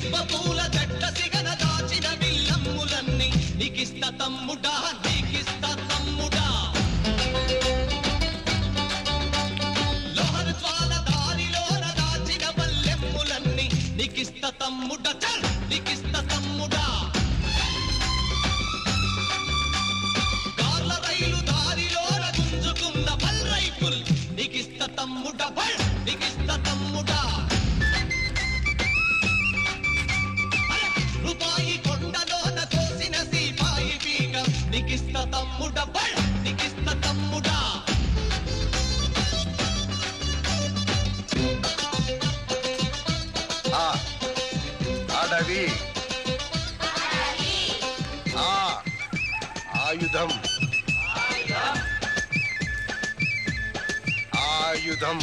విశ్వపూల జట్ట సిగన దాచిన విల్లమ్ములన్నీ నీకిస్త తమ్ముడా నీకిస్త తమ్ముడా లోహన జ్వాల దారిలోన దాచిన బల్లెమ్ములన్నీ నీకిస్త తమ్ముడా చల్ నీకిస్త తమ్ముడా కార్ల రైలు దారిలోన గుంజుకున్న బల్ రైఫుల్ నీకిస్త తమ్ముడా బల్ నీకిస్త తమ్ముడా రూపాయి కొండలోన కోసిన సీపాయి పీక నీకిస్త తమ్ముడా బల్ నీకిస్త తమ్ముడా అడవి ఆయుధం ఆయుధం